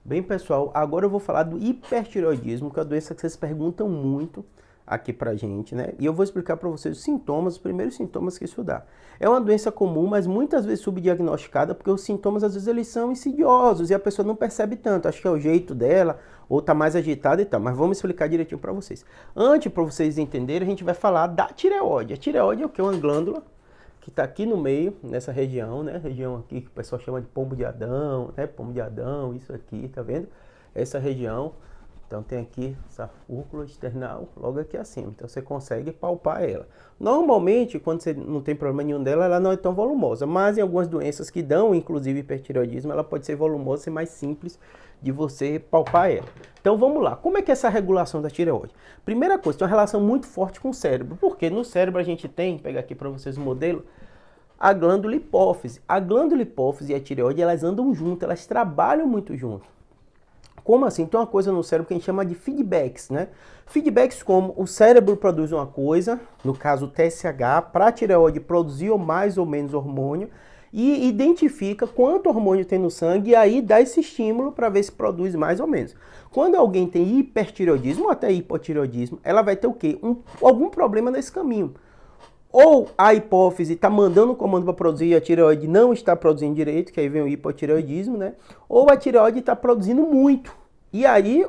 Bem, pessoal, agora eu vou falar do hipertireoidismo, que é uma doença que vocês perguntam muito aqui pra gente, né? E eu vou explicar para vocês os sintomas, os primeiros sintomas que isso dá. É uma doença comum, mas muitas vezes subdiagnosticada, porque os sintomas às vezes eles são insidiosos e a pessoa não percebe tanto. Acho que é o jeito dela, ou tá mais agitada e tal. Mas vamos explicar direitinho para vocês. Antes, para vocês entenderem, a gente vai falar da tireoide. A tireoide é o que? Uma glândula que está aqui no meio, nessa região, né? Região aqui que o pessoal chama de pombo de Adão, né? Pombo de Adão, isso aqui, tá vendo? Essa região. Então tem aqui essa fúrcula external, logo aqui acima. Então você consegue palpar ela. Normalmente, quando você não tem problema nenhum dela, ela não é tão volumosa. Mas em algumas doenças que dão, inclusive hipertireoidismo, ela pode ser volumosa, ser mais simples de você palpar ela. Então vamos lá. Como é que é essa regulação da tireoide? Primeira coisa, tem uma relação muito forte com o cérebro. Porque no cérebro a gente tem, vou pegar aqui para vocês o modelo, a glândula hipófise. A glândula hipófise e a tireoide, elas andam juntas, elas trabalham muito junto. Como assim? Tem uma coisa no cérebro que a gente chama de feedbacks, né? Feedbacks como o cérebro produz uma coisa, no caso o TSH, para a tireoide produzir mais ou menos hormônio, e identifica quanto hormônio tem no sangue e aí dá esse estímulo para ver se produz mais ou menos. Quando alguém tem hipertireoidismo ou até hipotireoidismo, ela vai ter o quê? Algum problema nesse caminho. Ou a hipófise está mandando o comando para produzir e a tireoide não está produzindo direito, que aí vem o hipotireoidismo, né? Ou a tireoide está produzindo muito. E aí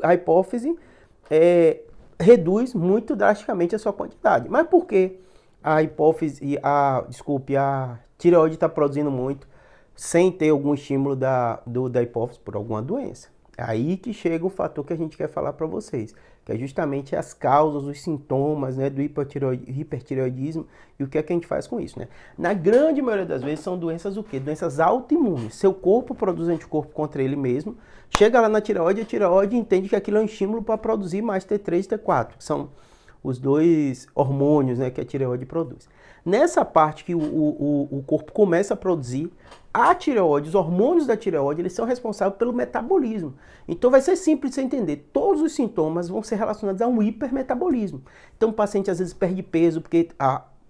a hipófise reduz muito drasticamente a sua quantidade. Mas por que a hipófise, a tireoide está produzindo muito sem ter algum estímulo da hipófise por alguma doença? É aí que chega o fator que a gente quer falar para vocês, que é justamente as causas, os sintomas, né, do hipertireoidismo e o que é que a gente faz com isso, né? Na grande maioria das vezes são doenças o quê? Doenças autoimunes. Seu corpo produz anticorpo contra ele mesmo, chega lá na tireoide, a tireoide entende que aquilo é um estímulo para produzir mais T3 e T4, que são os dois hormônios, né, que a tireoide produz. Nessa parte que o corpo começa a produzir, a tireoide, os hormônios da tireoide, eles são responsáveis pelo metabolismo. Então vai ser simples de você entender. Todos os sintomas vão ser relacionados a um hipermetabolismo. Então o paciente às vezes perde peso porque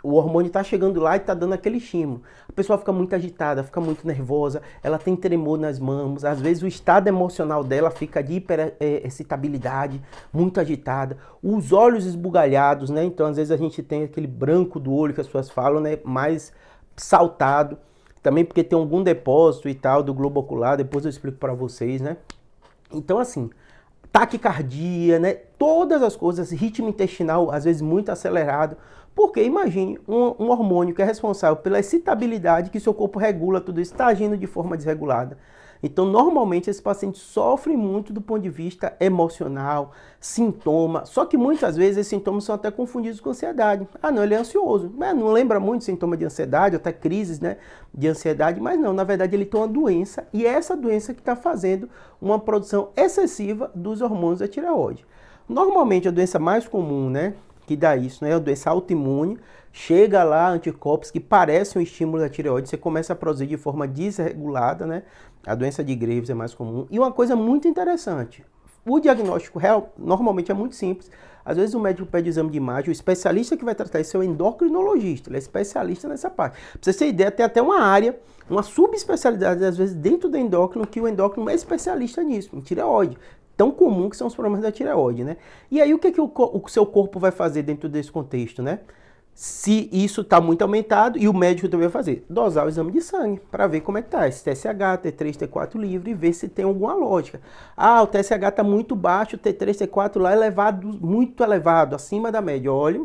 o hormônio está chegando lá e está dando aquele estímulo. A pessoa fica muito agitada, fica muito nervosa, ela tem tremor nas mãos, às vezes o estado emocional dela fica de hiperexcitabilidade, muito agitada, os olhos esbugalhados, né? Então às vezes a gente tem aquele branco do olho que as pessoas falam, né? Mais saltado, também porque tem algum depósito e tal do globo ocular, depois eu explico para vocês, né? Então assim, taquicardia, né? Todas as coisas, ritmo intestinal às vezes muito acelerado, porque imagine um hormônio que é responsável pela excitabilidade que seu corpo regula tudo isso, está agindo de forma desregulada. Então, normalmente, esse paciente sofre muito do ponto de vista emocional, sintoma, só que muitas vezes esses sintomas são até confundidos com ansiedade. Ah, não, ele é ansioso, não lembra muito sintoma de ansiedade, até crises, né, de ansiedade, mas não, na verdade ele tem uma doença e é essa doença que está fazendo uma produção excessiva dos hormônios da tireoide. Normalmente, a doença mais comum, né, que dá isso, né, a doença autoimune, chega lá anticorpos que parecem um estímulo da tireoide, você começa a produzir de forma desregulada, né? A doença de Graves é mais comum. E uma coisa muito interessante, o diagnóstico real normalmente é muito simples. Às vezes o médico pede exame de imagem, o especialista que vai tratar isso é o endocrinologista, ele é especialista nessa parte. Pra você ter ideia, tem até uma área, uma subespecialidade, às vezes, dentro do endócrino, que o endócrino é especialista nisso, em tireoide. Tão comum que são os problemas da tireoide, né? E aí o que é que o seu corpo vai fazer dentro desse contexto, né? Se isso está muito aumentado, e o médico também vai fazer, dosar o exame de sangue, para ver como é que está, esse TSH, T3, T4 livre, e ver se tem alguma lógica. Ah, o TSH está muito baixo, o T3, T4 lá é elevado, muito elevado, acima da média. Olha,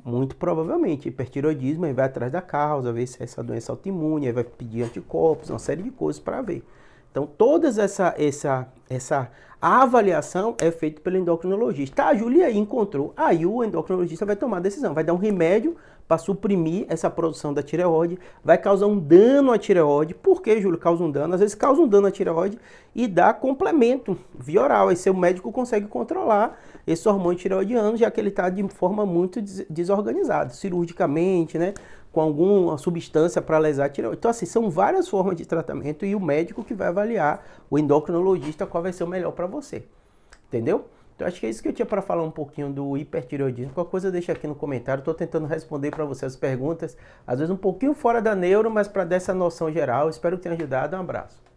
muito provavelmente, hipertireoidismo, aí vai atrás da causa, ver se é essa doença autoimune, aí vai pedir anticorpos, uma série de coisas para ver. Então, toda essa avaliação é feita pelo endocrinologista. Tá, a Júlia aí encontrou. Aí o endocrinologista vai tomar a decisão, vai dar um remédio para suprimir essa produção da tireoide, vai causar um dano à tireoide. Por que, Júlio, causa um dano? Às vezes causa um dano à tireoide e dá complemento via oral. Aí seu médico consegue controlar esse hormônio tireoidiano, já que ele está de forma muito desorganizada, cirurgicamente, né? Com alguma substância para lesar a tireoide. Então, assim, são várias formas de tratamento e o médico que vai avaliar, o endocrinologista, qual vai ser o melhor para você. Entendeu? Então, acho que é isso que eu tinha para falar um pouquinho do hipertireoidismo. Qualquer coisa deixa aqui no comentário. Estou tentando responder para você as perguntas, às vezes um pouquinho fora da neuro, mas para dar essa noção geral. Espero que tenha ajudado. Um abraço.